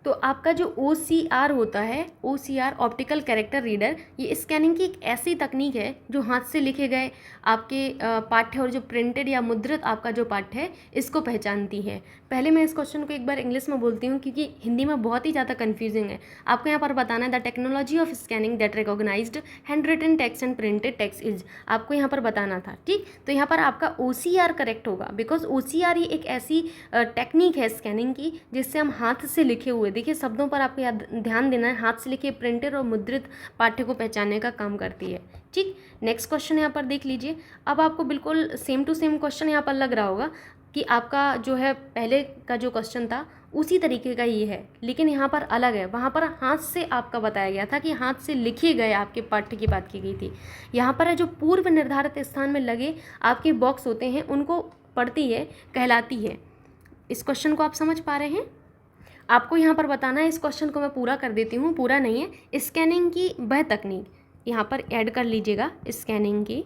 तो आपका जो OCR होता है, OCR ऑप्टिकल कैरेक्टर रीडर, ये स्कैनिंग की एक ऐसी तकनीक है जो हाथ से लिखे गए आपके पाठ्य और जो प्रिंटेड या मुद्रित आपका जो पाठ्य है इसको पहचानती है। पहले मैं इस क्वेश्चन को एक बार इंग्लिश में बोलती हूँ क्योंकि हिंदी में बहुत ही ज़्यादा कन्फ्यूजिंग है। आपको यहाँ पर बताना है the technology of scanning that recognised hand written text and printed text is, आपको यहाँ पर बताना था। ठीक, तो यहाँ पर आपका OCR करेक्ट होगा, बिकॉज OCR ये एक ऐसी टेक्निक है स्कैनिंग की जिससे हम हाथ से लिखे हुए, देखिए शब्दों पर आपको याद ध्यान देना है, हाथ से लिखे प्रिंटेड और मुद्रित पाठ्य को पहचानने का काम करती है। ठीक, नेक्स्ट क्वेश्चन यहाँ पर देख लीजिए। अब आपको बिल्कुल सेम टू सेम क्वेश्चन यहाँ पर लग रहा होगा कि आपका जो है पहले का जो क्वेश्चन था उसी तरीके का ये है, लेकिन यहाँ पर अलग है। वहाँ पर हाथ से आपका बताया गया था कि हाथ से लिखे गए आपके पाठ्य की बात की गई थी। यहाँ पर है जो पूर्व निर्धारित स्थान में लगे आपके बॉक्स होते हैं उनको पढ़ती है, कहलाती है। इस क्वेश्चन को आप समझ पा रहे हैं? आपको यहाँ पर बताना है, इस क्वेश्चन को मैं पूरा कर देती हूँ, पूरा नहीं है। स्कैनिंग की वह तकनीक, यहाँ पर ऐड कर लीजिएगा, स्कैनिंग की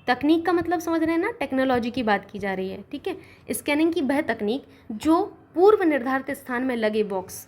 तकनीक का मतलब समझ रहे हैं ना, टेक्नोलॉजी की बात की जा रही है। ठीक है, स्कैनिंग की वह तकनीक जो पूर्व निर्धारित स्थान में लगे बॉक्स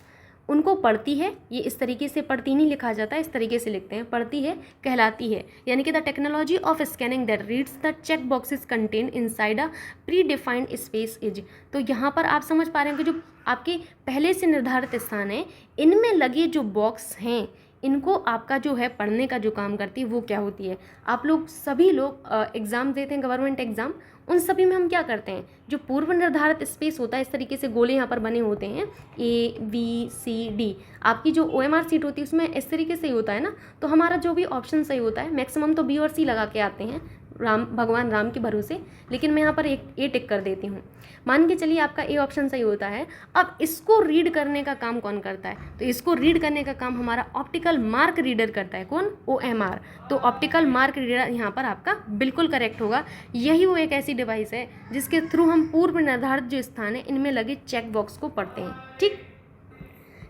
उनको पढ़ती है, ये इस तरीके से पढ़ती नहीं लिखा जाता है, इस तरीके से लिखते हैं, पढ़ती है, कहलाती है। यानी कि the technology of scanning that reads the check boxes contain inside a pre defined space is. तो यहाँ पर आप समझ पा रहे हैं कि जो आपके पहले से निर्धारित स्थान है इनमें लगे जो बॉक्स हैं इनको आपका जो है पढ़ने का जो काम करती है वो क्या होती है। आप लोग सभी लोग एग्ज़ाम देते हैं, गवर्नमेंट एग्ज़ाम, उन सभी में हम क्या करते हैं, जो पूर्व निर्धारित स्पेस होता है इस तरीके से गोले यहाँ पर बने होते हैं ABCD, आपकी जो OMR सीट होती है उसमें इस तरीके से ही होता है ना, तो हमारा जो भी ऑप्शन सही होता है मैक्सिमम तो B और C लगा के आते हैं भगवान राम के भरोसे, लेकिन मैं यहाँ पर एक A टिक कर देती हूँ। मान के चलिए आपका A ऑप्शन सही होता है। अब इसको रीड करने का काम कौन करता है, तो इसको रीड करने का काम हमारा ऑप्टिकल मार्क रीडर करता है। कौन? OMR। तो ऑप्टिकल मार्क रीडर यहाँ पर आपका बिल्कुल करेक्ट होगा। यही वो एक ऐसी डिवाइस है जिसके थ्रू हम पूर्व निर्धारित जो स्थान है इनमें लगे चेक बॉक्स को पढ़ते हैं। ठीक,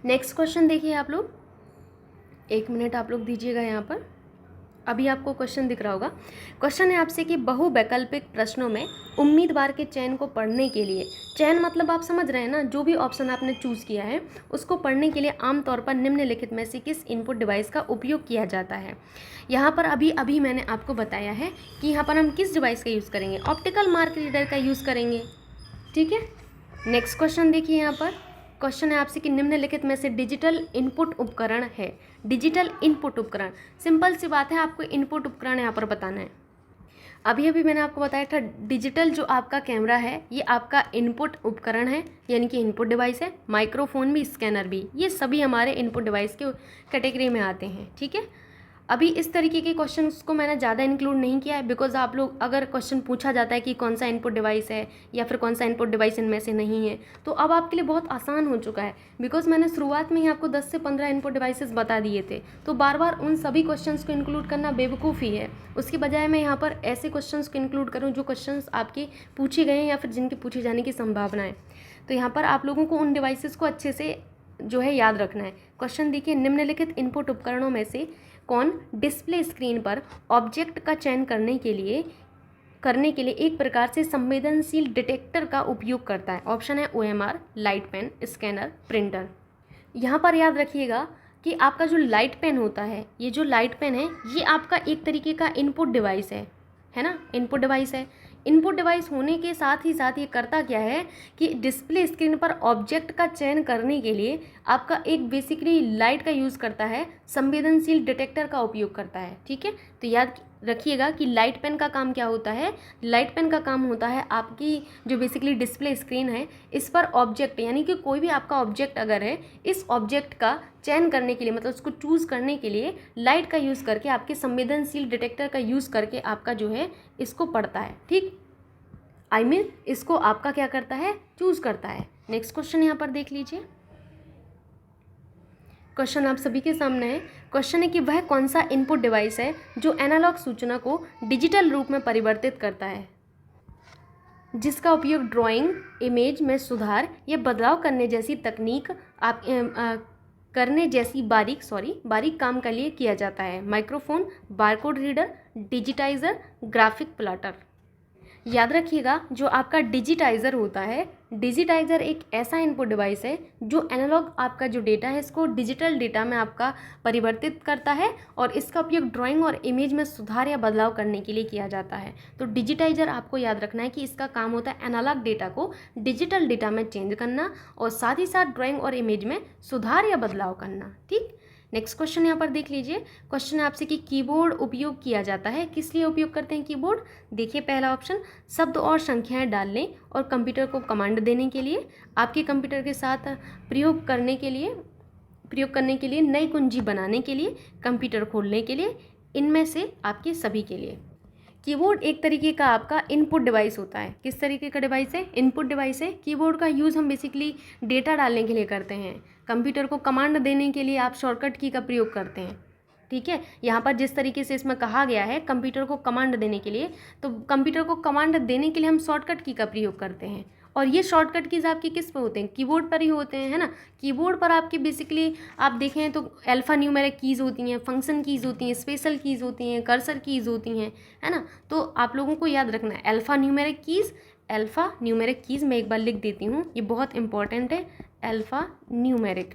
नेक्स्ट क्वेश्चन देखिए आप लोग, 1 मिनट आप लोग दीजिएगा। यहाँ पर अभी आपको क्वेश्चन दिख रहा होगा। क्वेश्चन है आपसे कि बहुवैकल्पिक प्रश्नों में उम्मीदवार के चयन को पढ़ने के लिए, चयन मतलब आप समझ रहे हैं ना, जो भी ऑप्शन आपने चूज़ किया है उसको पढ़ने के लिए आमतौर पर निम्नलिखित में से किस इनपुट डिवाइस का उपयोग किया जाता है। यहाँ पर अभी मैंने आपको बताया है कि यहाँ पर हम किस डिवाइस का यूज़ करेंगे, ऑप्टिकल मार्क रीडर का यूज़ करेंगे। ठीक है, नेक्स्ट क्वेश्चन देखिए। यहाँ पर क्वेश्चन है आपसे कि निम्नलिखित में से डिजिटल इनपुट उपकरण है। डिजिटल इनपुट उपकरण, सिंपल सी बात है, आपको इनपुट उपकरण यहाँ पर बताना है। अभी मैंने आपको बताया था डिजिटल जो आपका कैमरा है ये आपका इनपुट उपकरण है, यानी कि इनपुट डिवाइस है। माइक्रोफोन भी, स्कैनर भी, ये सभी हमारे इनपुट डिवाइस के कैटेगरी में आते हैं। ठीक है, अभी इस तरीके के क्वेश्चंस को मैंने ज़्यादा इंक्लूड नहीं किया है, बिकॉज आप लोग अगर क्वेश्चन पूछा जाता है कि कौन सा इनपुट डिवाइस है या फिर कौन सा इनपुट डिवाइस इनमें से नहीं है, तो अब आपके लिए बहुत आसान हो चुका है, बिकॉज मैंने शुरुआत में ही आपको 10 से 15 इनपुट डिवाइसेस बता दिए थे। तो बार बार उन सभी क्वेश्चंस को इंक्लूड करना बेवकूफ़ी है। उसके बजाय मैं यहाँ पर ऐसे क्वेश्चंस को इंक्लूड करूँ जो क्वेश्चंस आपके पूछे गए हैं या फिर जिनके पूछे जाने की संभावना है। तो यहाँ पर आप लोगों को उन डिवाइसेस को अच्छे से जो है याद रखना है। क्वेश्चन देखिए, निम्नलिखित इनपुट उपकरणों में से कौन डिस्प्ले स्क्रीन पर ऑब्जेक्ट का चयन करने के लिए एक प्रकार से संवेदनशील डिटेक्टर का उपयोग करता है। ऑप्शन है OMR, light pen, scanner, printer. यहाँ पर याद रखिएगा कि आपका जो लाइट पेन होता है, ये जो लाइट पेन है ये आपका एक तरीके का इनपुट डिवाइस है ना, इनपुट डिवाइस है। इनपुट डिवाइस होने के साथ ही साथ ये करता क्या है कि डिस्प्ले स्क्रीन पर ऑब्जेक्ट का चयन करने के लिए आपका एक बेसिकली लाइट का यूज़ करता है, संवेदनशील डिटेक्टर का उपयोग करता है। ठीक है, तो याद रखिएगा कि लाइट पेन का काम क्या होता है। लाइट पेन का काम होता है आपकी जो बेसिकली डिस्प्ले स्क्रीन है इस पर ऑब्जेक्ट, यानी कि कोई भी आपका ऑब्जेक्ट अगर है, इस ऑब्जेक्ट का चयन करने के लिए, मतलब उसको चूज़ करने के लिए लाइट का यूज़ करके, आपके संवेदनशील डिटेक्टर का यूज़ करके आपका जो है इसको पढ़ता है। ठीक, I mean, इसको आपका क्या करता है, चूज़ करता है। नेक्स्ट क्वेश्चन यहाँ पर देख लीजिए। क्वेश्चन आप सभी के सामने है। क्वेश्चन है कि वह कौन सा इनपुट डिवाइस है जो एनालॉग सूचना को डिजिटल रूप में परिवर्तित करता है, जिसका उपयोग ड्राइंग, इमेज में सुधार या बदलाव करने जैसी तकनीक बारीक काम के लिए किया जाता है। Microphone, barcode reader, digitiser, graphic plotter. याद रखिएगा, जो आपका डिजिटाइज़र होता है, डिजिटाइज़र एक ऐसा इनपुट डिवाइस है जो एनालॉग आपका जो डेटा है इसको डिजिटल डेटा में आपका परिवर्तित करता है और इसका उपयोग ड्राइंग और इमेज में सुधार या बदलाव करने के लिए किया जाता है। तो डिजिटाइज़र आपको याद रखना है कि इसका काम होता है एनालॉग डेटा को डिजिटल डेटा में चेंज करना और साथ ही साथ ड्राइंग और इमेज में सुधार या बदलाव करना। ठीक, नेक्स्ट क्वेश्चन यहाँ पर देख लीजिए। क्वेश्चन है आपसे कि कीबोर्ड उपयोग किया जाता है, किस लिए उपयोग करते हैं कीबोर्ड? देखिए पहला ऑप्शन, शब्द और संख्याएं डालने और कंप्यूटर को कमांड देने के लिए, आपके कंप्यूटर के साथ प्रयोग करने के लिए, नई कुंजी बनाने के लिए, कंप्यूटर खोलने के लिए, इनमें से आपके सभी के लिए। कीबोर्ड एक तरीके का आपका इनपुट डिवाइस होता है। किस तरीके का डिवाइस है? इनपुट डिवाइस है। कीबोर्ड का यूज़ हम बेसिकली डेटा डालने के लिए करते हैं। कंप्यूटर को कमांड देने के लिए आप शॉर्टकट की का प्रयोग करते हैं। ठीक है, यहाँ पर जिस तरीके से इसमें कहा गया है कंप्यूटर को कमांड देने के लिए, तो कंप्यूटर को कमांड देने के लिए हम शॉर्टकट की का प्रयोग करते हैं। और ये शॉर्टकट कीज़ आपके किस पे होते हैं? कीबोर्ड पर ही होते हैं, है ना। कीबोर्ड पर आपकी बेसिकली आप देखें तो अल्फ़ा न्यूमेरिक कीज़ होती हैं, फंक्शन कीज़ होती हैं, स्पेशल कीज़ होती हैं, कर्सर कीज़ होती हैं, है ना। तो आप लोगों को याद रखना है अल्फ़ा न्यूमेरिक कीज़ मैं एक बार लिख देती हूँ, ये बहुत इंपॉर्टेंट है। अल्फ़ा न्यूमेरिक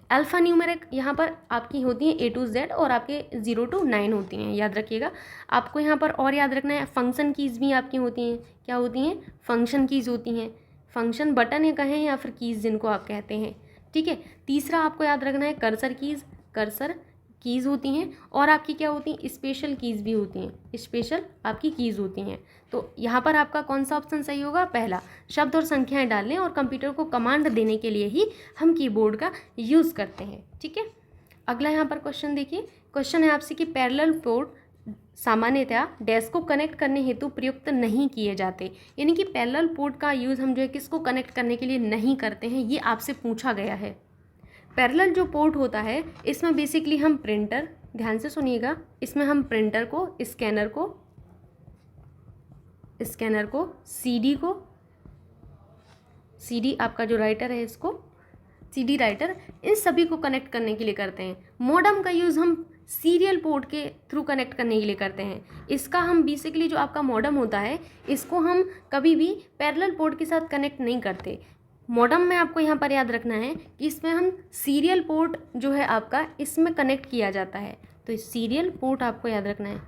अल्फ़ा न्यूमेरिक यहाँ पर आपकी होती हैं A to Z और आपके 0 to 9 होती हैं, याद रखिएगा। आपको यहाँ पर और याद रखना है फंक्शन कीज़ भी आपकी होती हैं। क्या होती हैं? फंक्शन कीज़ होती हैं। फंक्शन बटन या कहें या फिर कीज़ जिनको आप कहते हैं। ठीक है, तीसरा आपको याद रखना है कर्सर कीज़ होती हैं और आपकी क्या होती हैं? स्पेशल कीज़ भी होती हैं। स्पेशल आपकी कीज़ होती हैं। तो यहाँ पर आपका कौन सा ऑप्शन सही होगा? पहला, शब्द और संख्याएं डालने और कंप्यूटर को कमांड देने के लिए ही हम कीबोर्ड का यूज़ करते हैं। ठीक है, अगला यहाँ पर क्वेश्चन देखिए। क्वेश्चन है आपसे कि पैरेलल पोर्ट सामान्यतया डैश को कनेक्ट करने हेतु प्रयुक्त नहीं किए जाते, यानी कि पैरेलल पोर्ट का यूज़ हम जो है किसको कनेक्ट करने के लिए नहीं करते हैं, ये आपसे पूछा गया है। पैरेलल जो पोर्ट होता है इसमें बेसिकली हम प्रिंटर, ध्यान से सुनिएगा, इसमें हम प्रिंटर को, स्कैनर को, सीडी आपका जो राइटर है इसको, सीडी राइटर, इन सभी को कनेक्ट करने के लिए करते हैं। मॉडेम का यूज़ हम सीरियल पोर्ट के थ्रू कनेक्ट करने के लिए करते हैं। इसका हम बेसिकली जो आपका मॉडेम होता है इसको हम कभी भी पैरेलल पोर्ट के साथ कनेक्ट नहीं करते। मॉडेम में आपको यहाँ पर याद रखना है कि इसमें हम सीरियल पोर्ट जो है आपका इसमें कनेक्ट किया जाता है। तो सीरियल पोर्ट आपको याद रखना है,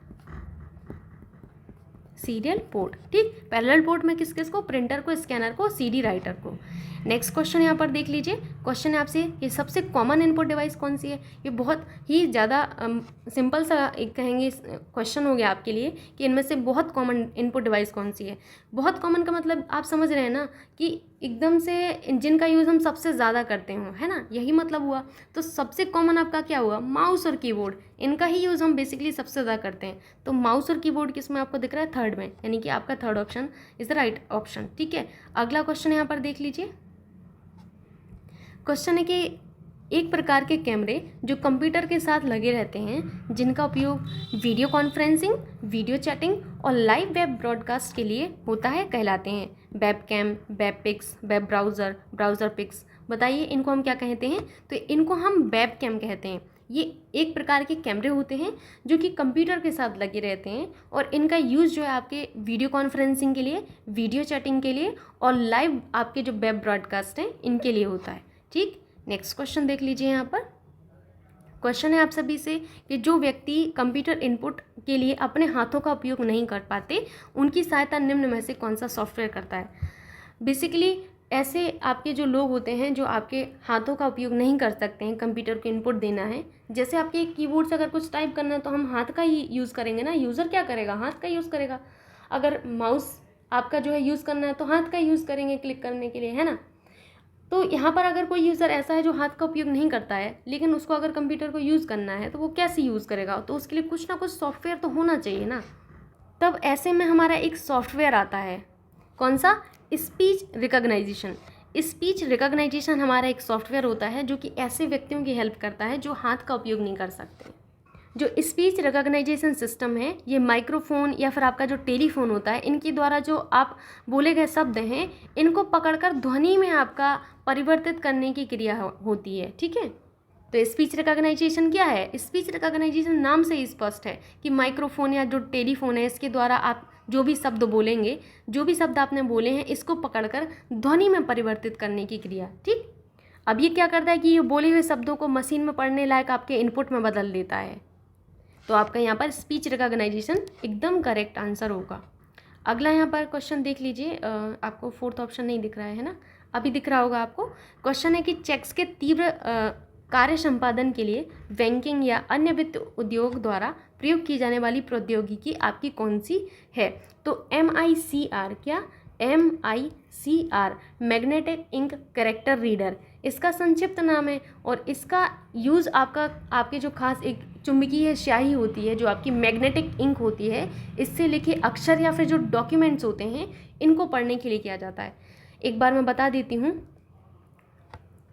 सीरियल पोर्ट। ठीक, पैरेलल पोर्ट में किस किस को? प्रिंटर को, स्कैनर को, सीडी राइटर को। नेक्स्ट क्वेश्चन यहाँ पर देख लीजिए। क्वेश्चन है आपसे ये सबसे कॉमन इनपुट डिवाइस कौन सी है? ये बहुत ही ज़्यादा सिंपल सा एक कहेंगे क्वेश्चन हो गया आपके लिए कि इनमें से बहुत कॉमन इनपुट डिवाइस कौन सी है। बहुत कॉमन का मतलब आप समझ रहे हैं ना कि एकदम से जिनका यूज़ हम सबसे ज़्यादा करते हो, है ना, यही मतलब हुआ। तो सबसे कॉमन आपका क्या हुआ? माउस और कीबोर्ड, इनका ही यूज़ हम बेसिकली सबसे ज़्यादा करते हैं। तो माउस और कीबोर्ड किस में आपको दिख रहा है? थर्ड में, यानी कि आपका third option is the right option. ठीक है, अगला क्वेश्चन यहाँ पर देख लीजिए। क्वेश्चन है कि एक प्रकार के कैमरे जो कंप्यूटर के साथ लगे रहते हैं जिनका उपयोग वीडियो कॉन्फ्रेंसिंग, वीडियो चैटिंग और लाइव वेब ब्रॉडकास्ट के लिए होता है कहलाते हैं web cam, web pics, web browser, browser pics. बताइए इनको हम क्या कहते हैं? तो इनको हम वेब कैम कहते हैं। ये एक प्रकार के कैमरे होते हैं जो कि कंप्यूटर के साथ लगे रहते हैं और इनका यूज़ जो है आपके वीडियो कॉन्फ्रेंसिंग के लिए, वीडियो चैटिंग के लिए और लाइव आपके जो वेब ब्रॉडकास्ट हैं इनके लिए होता है। ठीक, नेक्स्ट क्वेश्चन देख लीजिए। यहाँ पर क्वेश्चन है आप सभी से कि जो व्यक्ति कंप्यूटर इनपुट के लिए अपने हाथों का उपयोग नहीं कर पाते उनकी सहायता निम्न में से कौन सा सॉफ्टवेयर करता है? बेसिकली ऐसे आपके जो लोग होते हैं जो आपके हाथों का उपयोग नहीं कर सकते हैं, कंप्यूटर को इनपुट देना है, जैसे आपके कीबोर्ड से अगर कुछ टाइप करना है तो हम हाथ का ही यूज़ करेंगे ना। यूज़र क्या करेगा? हाथ का यूज़ करेगा। अगर माउस आपका जो है यूज़ करना है तो हाथ का यूज़ करेंगे क्लिक करने के लिए, है ना। तो यहाँ पर अगर कोई यूज़र ऐसा है जो हाथ का उपयोग नहीं करता है लेकिन उसको अगर कंप्यूटर को यूज़ करना है तो वो कैसे यूज़ करेगा? तो उसके लिए कुछ ना कुछ सॉफ्टवेयर तो होना चाहिए ना। तब ऐसे में हमारा एक सॉफ्टवेयर आता है, कौन सा? Speech recognition. स्पीच रिकॉग्नाइजेशन हमारा एक सॉफ्टवेयर होता है जो कि ऐसे व्यक्तियों की हेल्प करता है जो हाथ का उपयोग नहीं कर सकते। जो स्पीच रिकॉग्नाइजेशन सिस्टम है ये माइक्रोफोन या फिर आपका जो टेलीफोन होता है इनके द्वारा जो आप बोले गए शब्द हैं इनको पकड़कर ध्वनि में आपका परिवर्तित करने की क्रिया होती है। ठीक है, तो स्पीच रिकॉग्नाइजेशन क्या है? स्पीच रिकॉग्नाइजेशन नाम से ही स्पष्ट है कि माइक्रोफोन या जो टेलीफोन है इसके द्वारा आप जो भी शब्द बोलेंगे, जो भी शब्द आपने बोले हैं, इसको पकड़कर ध्वनि में परिवर्तित करने की क्रिया। ठीक, अब ये क्या करता है कि ये बोले हुए शब्दों को मशीन में पढ़ने लायक आपके इनपुट में बदल देता है। तो आपका यहाँ पर स्पीच रिकॉग्नाइजेशन एकदम करेक्ट आंसर होगा। अगला यहाँ पर क्वेश्चन देख लीजिए, आपको फोर्थ ऑप्शन नहीं दिख रहा है ना, अभी दिख रहा होगा आपको। क्वेश्चन है कि चेक्स के तीव्र कार्य संपादन के लिए बैंकिंग या अन्य वित्त उद्योग द्वारा प्रयोग की जाने वाली प्रौद्योगिकी आपकी कौन सी है? तो MICR, क्या MICR, magnetic ink character reader इसका संक्षिप्त नाम है। और इसका यूज़ आपके जो खास एक चुंबकीय स्याही होती है, जो आपकी मैग्नेटिक इंक होती है, इससे लिखे अक्षर या फिर जो डॉक्यूमेंट्स होते हैं इनको पढ़ने के लिए किया जाता है। एक बार मैं बता देती हूँ,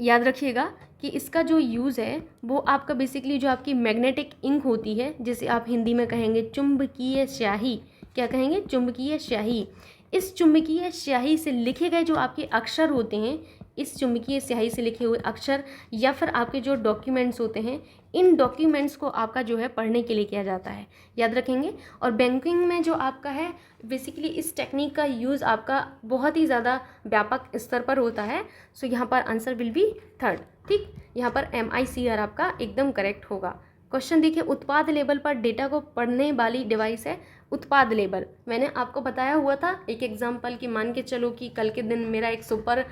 याद रखिएगा कि इसका जो यूज़ है वो आपका बेसिकली जो आपकी मैग्नेटिक इंक होती है, जिसे आप हिंदी में कहेंगे चुंबकीय स्याही। क्या कहेंगे? चुंबकीय स्याही। इस चुंबकीय स्याही से लिखे गए जो आपके अक्षर होते हैं, इस चुंबकीय स्याही से लिखे हुए अक्षर या फिर आपके जो डॉक्यूमेंट्स होते हैं, इन डॉक्यूमेंट्स को आपका जो है पढ़ने के लिए किया जाता है, याद रखेंगे। और बैंकिंग में जो आपका है बेसिकली इस टेक्निक का यूज़ आपका बहुत ही ज़्यादा व्यापक स्तर पर होता है। सो यहाँ पर आंसर विल बी थर्ड। ठीक, यहाँ पर MICR आपका एकदम करेक्ट होगा। क्वेश्चन देखिए, उत्पाद लेबल पर डेटा को पढ़ने वाली डिवाइस है उत्पाद लेबल। मैंने आपको बताया हुआ था एक एग्जांपल कि मान के चलो कि कल के दिन मेरा एक सुपर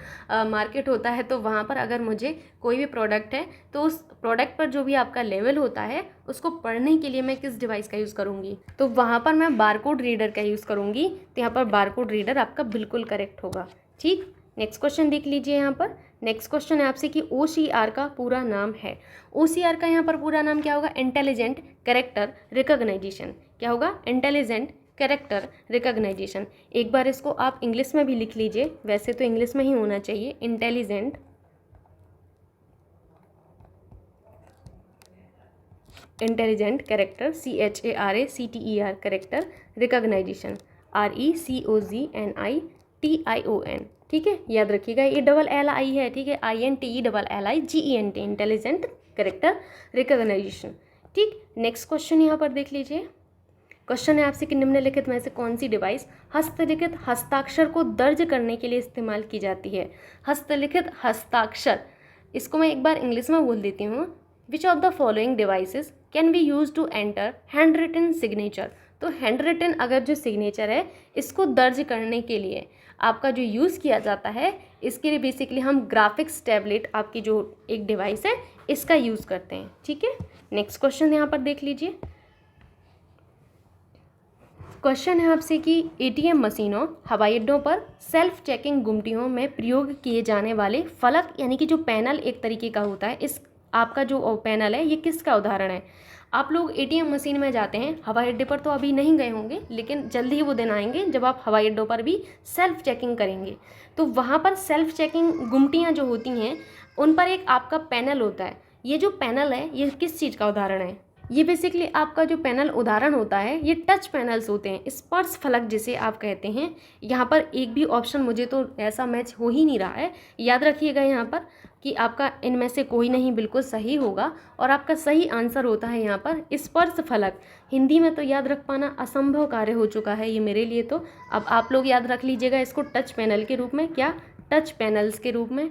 मार्केट होता है, तो वहाँ पर अगर मुझे कोई भी प्रोडक्ट है तो उस प्रोडक्ट पर जो भी आपका लेवल होता है उसको पढ़ने के लिए मैं किस डिवाइस का यूज़ करूँगी? तो वहाँ पर मैं बारकोड रीडर का यूज़ करूँगी। तो यहाँ पर बारकोड रीडर आपका बिल्कुल करेक्ट होगा। ठीक, नेक्स्ट क्वेश्चन देख लीजिए। यहाँ पर नेक्स्ट क्वेश्चन है आपसे कि OCR का पूरा नाम है। OCR का यहाँ पर पूरा नाम क्या होगा? Intelligent character recognisation. क्या होगा? Intelligent character recognisation. एक बार इसको आप इंग्लिश में भी लिख लीजिए, वैसे तो इंग्लिश में ही होना चाहिए, intelligent character CHARACTER character recognisation RECOGNITION। ठीक है, याद रखिएगा ये डबल LI है। ठीक है, INTELLIGENT, इंटेलिजेंट कैरेक्टर रिकॉग्नाइजेशन। ठीक, नेक्स्ट क्वेश्चन यहाँ पर देख लीजिए। क्वेश्चन है आपसे कि निम्नलिखित में से कौन सी डिवाइस हस्तलिखित हस्ताक्षर को दर्ज करने के लिए इस्तेमाल की जाती है? हस्तलिखित हस्ताक्षर, इसको मैं एक बार इंग्लिश में बोल देती हूँ। Which of the following devices can be use to enter hand written signature? तो हैंड रिटन अगर जो सिग्नेचर है इसको दर्ज करने के लिए आपका जो यूज़ किया जाता है, इसके लिए बेसिकली हम ग्राफिक्स टैबलेट आपकी जो एक डिवाइस है इसका यूज़ करते हैं। ठीक है, नेक्स्ट क्वेश्चन यहाँ पर देख लीजिए। क्वेश्चन है आपसे कि ATM मशीनों, हवाई अड्डों पर सेल्फ चेकिंग गुमटियों में प्रयोग किए जाने वाले फलक यानी कि जो पैनल एक तरीके का होता है, इस आपका जो पैनल है ये किसका उदाहरण है? आप लोग ATM मशीन में जाते हैं, हवाई अड्डे पर तो अभी नहीं गए होंगे, लेकिन जल्दी ही वो दिन आएंगे जब आप हवाई अड्डों पर भी सेल्फ चेकिंग करेंगे। तो वहाँ पर सेल्फ चेकिंग गुमटियाँ जो होती हैं उन पर एक आपका पैनल होता है। ये जो पैनल है ये किस चीज़ का उदाहरण है? ये बेसिकली आपका जो पैनल उदाहरण होता है ये टच पैनल्स होते हैं, स्पर्श फलक जिसे आप कहते हैं। यहाँ पर एक भी ऑप्शन मुझे तो ऐसा मैच हो ही नहीं रहा है। याद रखिएगा यहाँ पर कि आपका इनमें से कोई नहीं बिल्कुल सही होगा और आपका सही आंसर होता है यहाँ पर स्पर्श फलक। हिंदी में तो याद रख पाना असंभव कार्य हो चुका है ये मेरे लिए। तो अब आप लोग याद रख लीजिएगा इसको टच पैनल के रूप में। क्या? टच पैनल्स के रूप में।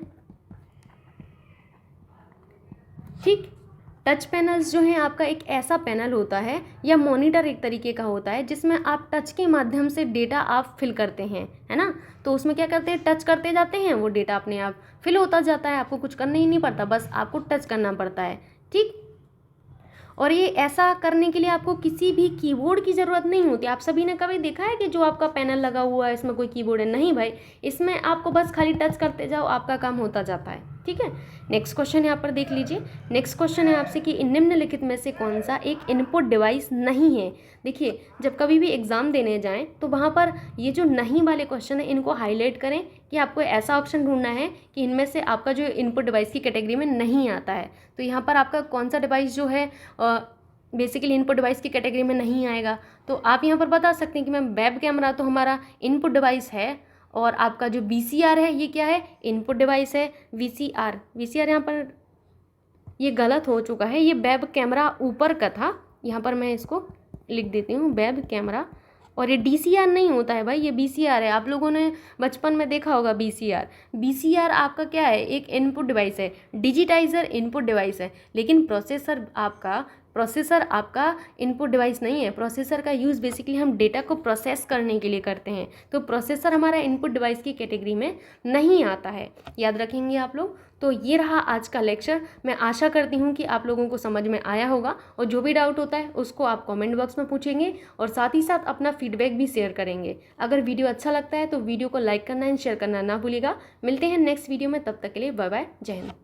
ठीक, टच पैनल्स जो है आपका एक ऐसा पैनल होता है या मॉनिटर एक तरीके का होता है जिसमें आप टच के माध्यम से डेटा आप फिल करते हैं, है ना। तो उसमें क्या करते हैं, टच करते जाते हैं, वो डेटा अपने आप फिल होता जाता है, आपको कुछ करना ही नहीं पड़ता, बस आपको टच करना पड़ता है। ठीक, और ये ऐसा करने के लिए आपको किसी भी कीबोर्ड की ज़रूरत नहीं होती। आप सभी ने कभी देखा है कि जो आपका पैनल लगा हुआ है इसमें कोई कीबोर्ड है? नहीं भाई, इसमें आपको बस खाली टच करते जाओ, आपका काम होता जाता है। ठीक है, नेक्स्ट क्वेश्चन यहाँ पर देख लीजिए। नेक्स्ट क्वेश्चन है आपसे कि निम्नलिखित में से कौन सा एक इनपुट डिवाइस नहीं है? देखिए, जब कभी भी एग्ज़ाम देने जाएं तो वहाँ पर ये जो नहीं वाले क्वेश्चन है इनको हाईलाइट करें कि आपको ऐसा ऑप्शन ढूंढना है कि इनमें से आपका जो इनपुट डिवाइस की कैटेगरी में नहीं आता है। तो यहाँ पर आपका कौन सा डिवाइस जो है बेसिकली इनपुट डिवाइस की कैटेगरी में नहीं आएगा? तो आप यहाँ पर बता सकते हैं कि मैम वेब कैमरा तो हमारा इनपुट डिवाइस है, और आपका जो VCR है ये क्या है? इनपुट डिवाइस है। VCR यहाँ पर ये गलत हो चुका है, ये वेब कैमरा ऊपर का था, यहाँ पर मैं इसको लिख देती हूँ वेब कैमरा। और ये DCR नहीं होता है भाई, ये BCR है। आप लोगों ने बचपन में देखा होगा BCR। BCR आपका क्या है, एक इनपुट डिवाइस है, डिजिटाइजर इनपुट डिवाइस है। लेकिन प्रोसेसर आपका इनपुट डिवाइस नहीं है। प्रोसेसर का यूज़ बेसिकली हम डेटा को प्रोसेस करने के लिए करते हैं, तो प्रोसेसर हमारा इनपुट डिवाइस की कैटेगरी में नहीं आता है, याद रखेंगे आप लोग। तो ये रहा आज का लेक्चर। मैं आशा करती हूँ कि आप लोगों को समझ में आया होगा, और जो भी डाउट होता है उसको आप कमेंट बॉक्स में पूछेंगे, और साथ ही साथ अपना फीडबैक भी शेयर करेंगे। अगर वीडियो अच्छा लगता है तो वीडियो को लाइक करना एंड शेयर करना ना भूलिएगा। मिलते हैं नेक्स्ट वीडियो में, तब तक के लिए बाय बाय, जय हिंद।